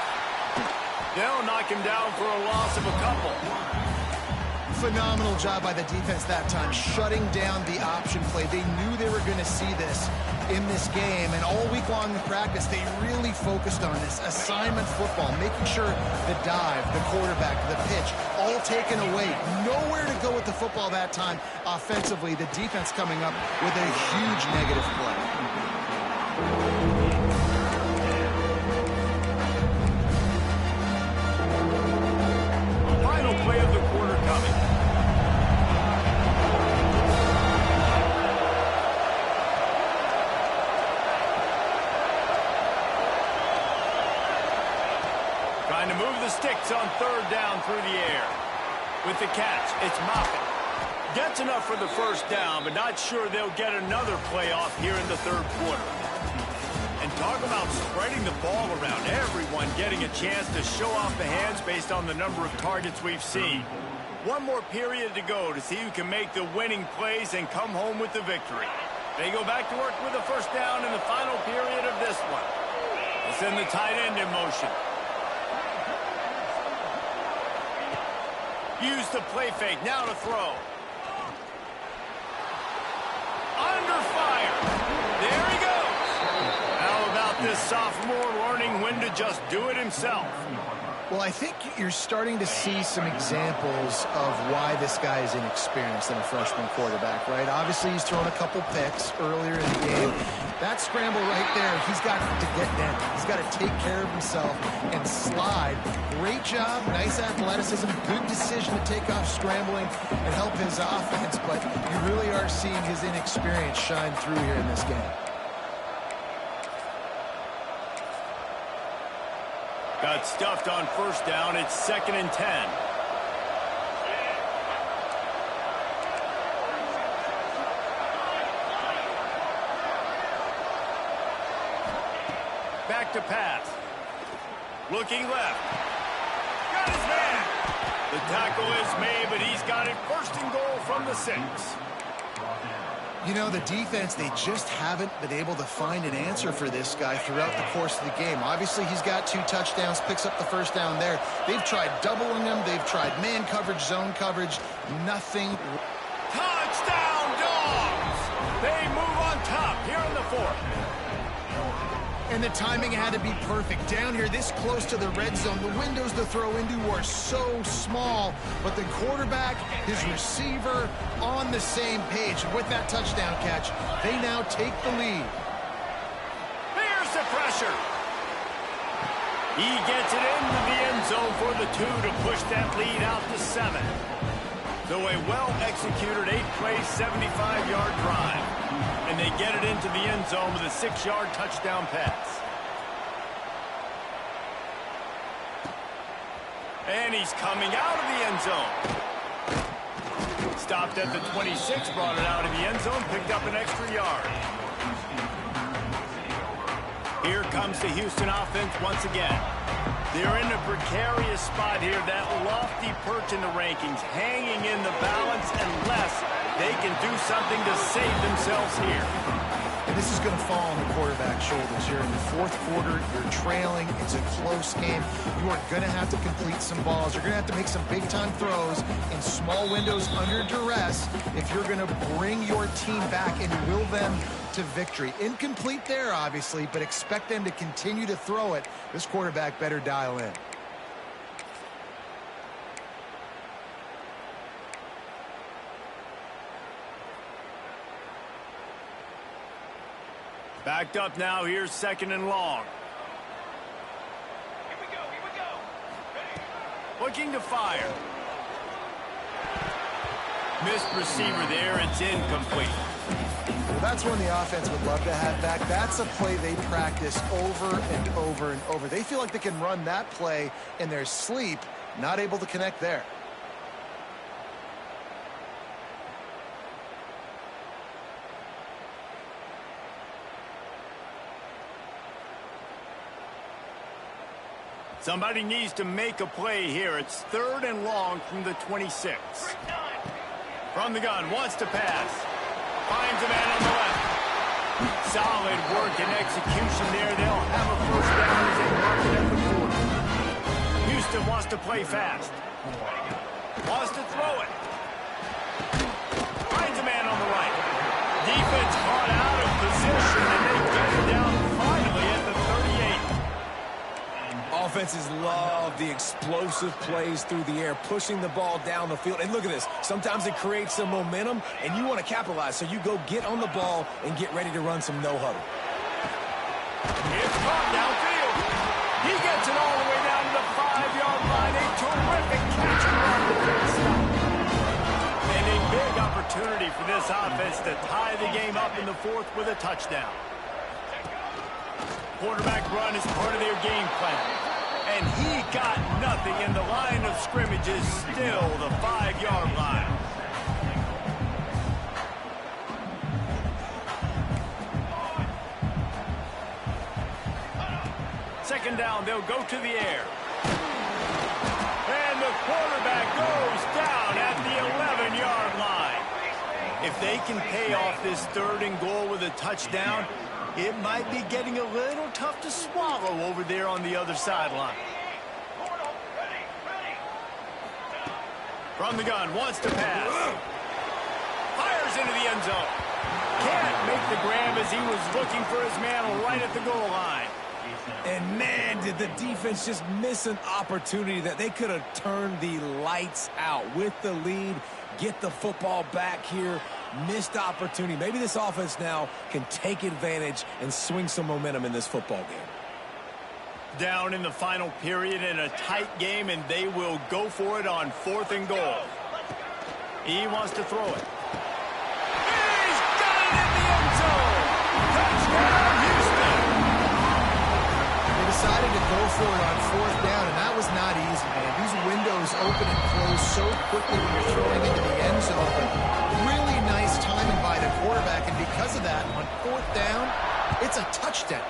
They'll knock him down for a loss of a couple. Phenomenal job by the defense that time, shutting down the option play. They knew they were going to see this in this game, and all week long in practice, they really focused on this assignment football, making sure the dive, the quarterback, the pitch, all taken away. Nowhere to go with the football that time offensively. The defense coming up with a huge negative play. Final play of the quarter coming. Trying to move the sticks on third down through the air. With the catch, it's Moffitt. Gets enough for the first down, but not sure they'll get another playoff here in the third quarter. And talk about spreading the ball around. Everyone getting a chance to show off the hands based on the number of targets we've seen. One more period to go to see who can make the winning plays and come home with the victory. They go back to work with the first down in the final period of this one. They send the tight end in motion. Use the play fake, now to throw. Under fire. There he goes. How about this sophomore learning when to just do it himself? Well, I think you're starting to see some examples of why this guy is inexperienced in a freshman quarterback, right? Obviously, he's thrown a couple picks earlier in the game. That scramble right there, he's got to get down. He's got to take care of himself and slide. Great job, nice athleticism, good decision to take off scrambling and help his offense, but you really are seeing his inexperience shine through here in this game. Got stuffed on first down. It's 2nd and 10. Back to pass. Looking left. Got his man. The tackle is made, but he's got it first and goal from the 6. You know, the defense, they just haven't been able to find an answer for this guy throughout the course of the game. Obviously, he's got 2 touchdowns, picks up the first down there. They've tried doubling him. They've tried man coverage, zone coverage. Nothing. Touchdown, Dogs! They move on top here in the 4th. And the timing had to be perfect. Down here, this close to the red zone, the windows to throw into are so small, but the quarterback, his receiver, on the same page. And with that touchdown catch, they now take the lead. Here's the pressure. He gets it into the end zone for the 2 to push that lead out to 7. So a well-executed 8-play, 75-yard drive. And they get it into the end zone with a 6-yard touchdown pass. And he's coming out of the end zone. Stopped at the 26, brought it out of the end zone, picked up an extra yard. Here comes the Houston offense once again. They're in a precarious spot here, that lofty perch in the rankings, hanging in the balance unless they can do something to save themselves here. And this is going to fall on the quarterback's shoulders. You're in the fourth quarter. You're trailing. It's a close game. You are going to have to complete some balls. You're going to have to make some big-time throws in small windows under duress if you're going to bring your team back and will them to victory. Incomplete there, obviously, but expect them to continue to throw it. This quarterback better dial in. Backed up now. Here's 2nd and long. Here we go. Ready? Looking to fire. Missed receiver there. It's incomplete. Well, that's one the offense would love to have back. That's a play they practice over and over and over. They feel like they can run that play in their sleep, not able to connect there. Somebody needs to make a play here. It's 3rd and long from the 26. From the gun, wants to pass. Finds a man on the left. Solid work and execution there. They'll have a first down as they mark it at the 40. Houston wants to play fast. Wants to throw it. Finds a man on the right. Defense caught out of position, and they get it down finally at the 38. Offenses love the explosive plays through the air, pushing the ball down the field. And look at this. Sometimes it creates some momentum, and you want to capitalize. So you go get on the ball and get ready to run some no-huddle. It's caught downfield. He gets it all the way down to the 5-yard line. A terrific catch and run to the stop. And a big opportunity for this offense to tie the game up in the 4th with a touchdown. Quarterback run is part of their game plan. And he got nothing, and the line of scrimmage is still the 5-yard line. Second down, they'll go to the air. And the quarterback goes down at the 11-yard line. If they can pay off this 3rd and goal with a touchdown, it might be getting a little tough to swallow over there on the other sideline. From the gun, wants to pass. Fires into the end zone. Can't make the grab as he was looking for his man right at the goal line. And man, did the defense just miss an opportunity that they could have turned the lights out with the lead, get the football back here. Missed opportunity. Maybe this offense now can take advantage and swing some momentum in this football game. Down in the final period in a tight game, and they will go for it on 4th and goal. He wants to throw it. He's got it in the end zone! Touchdown, Houston! They decided to go for it on 4th down, and that was not easy, man. These windows open and close so quickly when you're throwing into the end zone. But really nice timing by the quarterback, and because of that, on 4th down, it's a touchdown.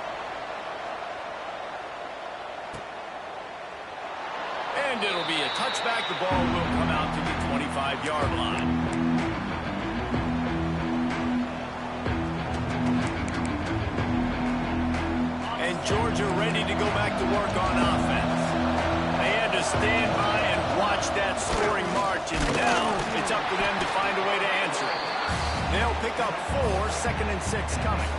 And it'll be a touchback. The ball will come out to the 25-yard line. And Georgia ready to go back to work on offense. They had to stand by and watch that scoring march, and now it's up to them to find a way to answer it. They'll pick up 4, 2nd and 6 coming.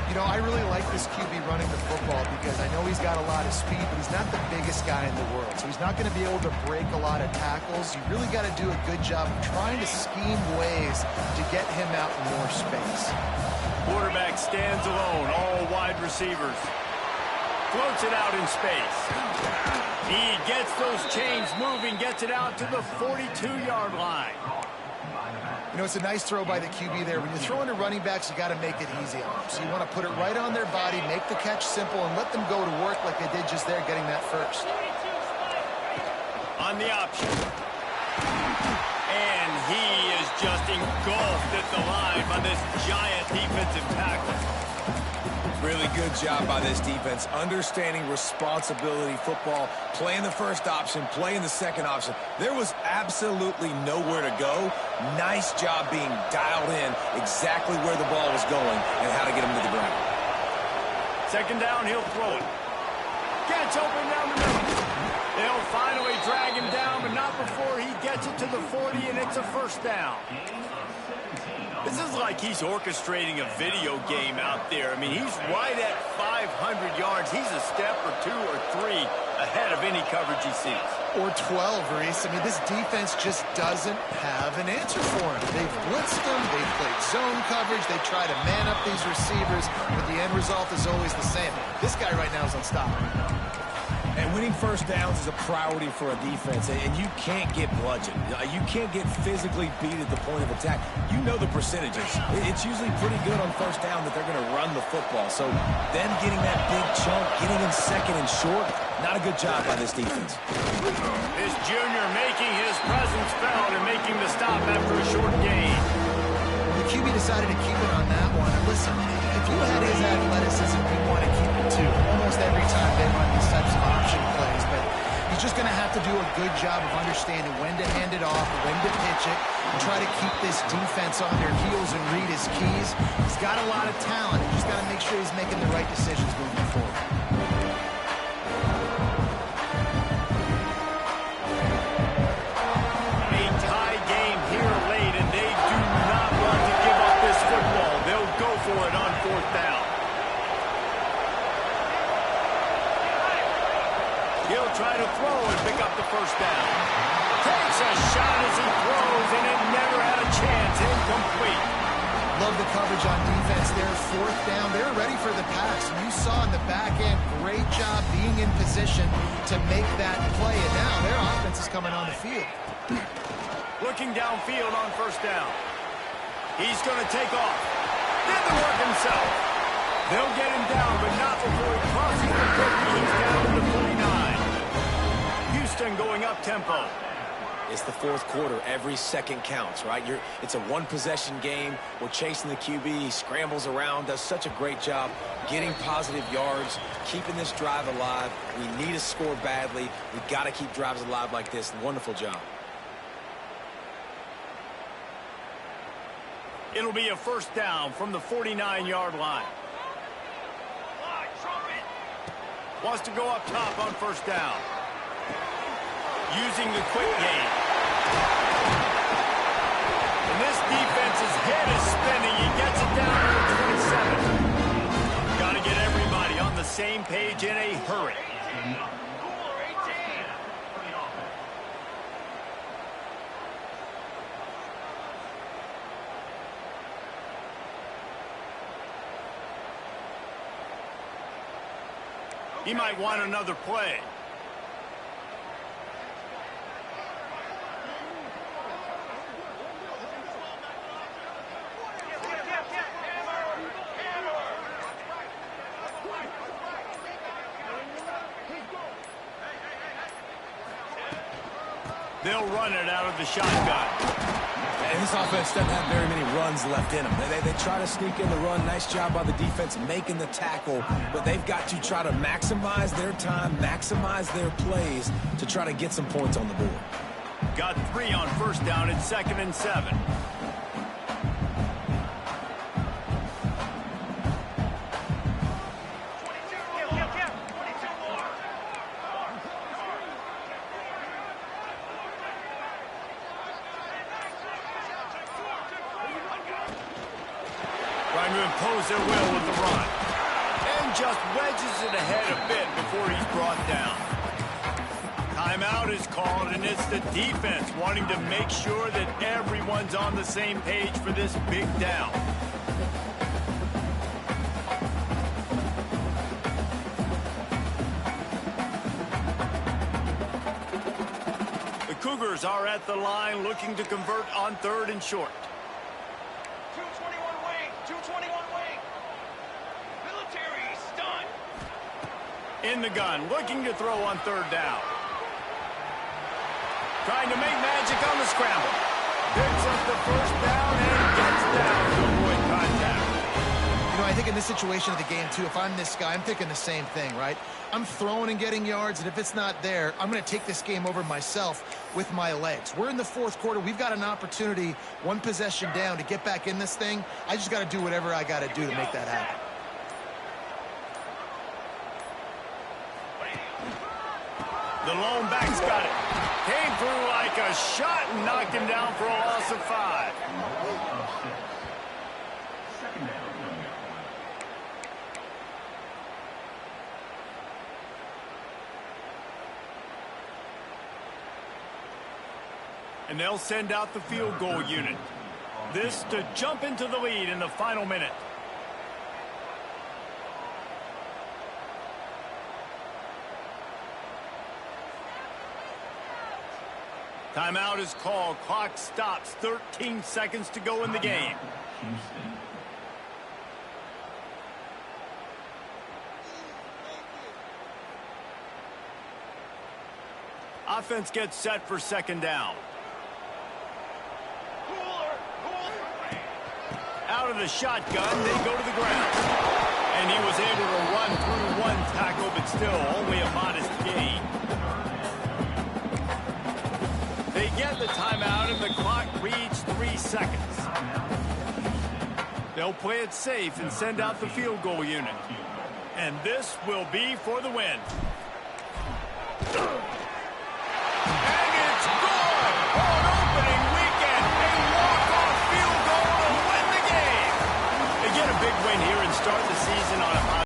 You know, I really like this QB running the football because I know he's got a lot of speed, but he's not the biggest guy in the world. So he's not going to be able to break a lot of tackles. You really got to do a good job of trying to scheme ways to get him out in more space. Quarterback stands alone, all wide receivers. Floats it out in space. He gets those chains moving, gets it out to the 42-yard line. You know, it's a nice throw by the QB there. When you're throwing to running backs, you got to make it easy on them. So you want to put it right on their body, make the catch simple, and let them go to work like they did just there, getting that first. On the option. And he is just engulfed at the line by this giant defensive tackle. Really good job by this defense, understanding responsibility football, playing the first option, playing the second option. There was absolutely nowhere to go. Nice job being dialed in exactly where the ball was going and how to get him to the ground. Second down, he'll throw it. Gets open down the middle. They'll finally drag him down, but not before he gets it to the 40, and it's a first down. This is like he's orchestrating a video game out there. I mean, he's right at 500 yards. He's a step or 2 or 3 ahead of any coverage he sees. Or 12, Reese. I mean, this defense just doesn't have an answer for him. They've blitzed him. They've played zone coverage. They try to man up these receivers, but the end result is always the same. This guy right now is unstoppable. And winning first downs is a priority for a defense, and you can't get bludgeoned. You can't get physically beat at the point of attack. You know the percentages. It's usually pretty good on first down that they're going to run the football. So them getting that big chunk, getting in second and short, not a good job by this defense. This junior making his presence felt and making the stop after a short gain. The QB decided to keep it on that one. And listen, if you had his athleticism, you want to keep it too. Almost every time they run these types of option plays, but he's just going to have to do a good job of understanding when to hand it off, when to pitch it, and try to keep this defense on their heels and read his keys. He's got a lot of talent. He's just got to make sure he's making the right decisions moving forward. A tie game here late, and they do not want to give up this football. They'll go for it on fourth down. He'll try to throw and pick up the first down. Takes a shot as he throws, and it never had a chance. Incomplete. Love the coverage on defense there. Fourth down. They're ready for the pass. And you saw in the back end, great job being in position to make that play. And now their offense is coming on the field. Looking downfield on first down. He's going to take off. Did the work himself. They'll get him down, but not before he crosses the 50. He's down to the 49. Houston going up tempo. It's the fourth quarter. Every second counts, right? It's a one-possession game. We're chasing the QB. He scrambles around, does such a great job getting positive yards, keeping this drive alive. We need to score badly. We've got to keep drives alive like this. Wonderful job. It'll be a first down from the 49-yard line. Wants to go up top on first down. Using the quick game. And this defense's head is spinning. He gets it down to the 27. Got to get everybody on the same page in a hurry. He might want another play. They'll run it out of the shotgun. And this offense doesn't have very many runs left in them. They try to sneak in the run. Nice job by the defense making the tackle. But they've got to try to maximize their time, maximize their plays to try to get some points on the board. Got 3 on first down and 2nd and 7. Trying to impose their will with the run. And just wedges it ahead a bit before he's brought down. Timeout is called, and it's the defense wanting to make sure that everyone's on the same page for this big down. Cougars are at the line looking to convert on 3rd and short. 221 wing, 221 wing. Military stun. In the gun, looking to throw on 3rd down. Trying to make magic on the scramble. Picks up the 1st down and gets down to avoid contact. You know, I think in this situation of the game, too, if I'm this guy, I'm thinking the same thing, right? I'm throwing and getting yards, and if it's not there, I'm going to take this game over myself with my legs. We're in the 4th quarter. We've got an opportunity, 1 possession down, to get back in this thing. I just got to do whatever I got to do to make that happen. The lone back's got it. Came through like a shot and knocked him down for a loss of 5. And they'll send out the field goal unit. This to jump into the lead in the final minute. Timeout is called. Clock stops. 13 seconds to go in the game. Offense gets set for 2nd down. Out of the shotgun, they go to the ground. And he was able to run through 1 tackle, but still only a modest gain. They get the timeout, and the clock reads 3 seconds. They'll play it safe and send out the field goal unit. And this will be for the win.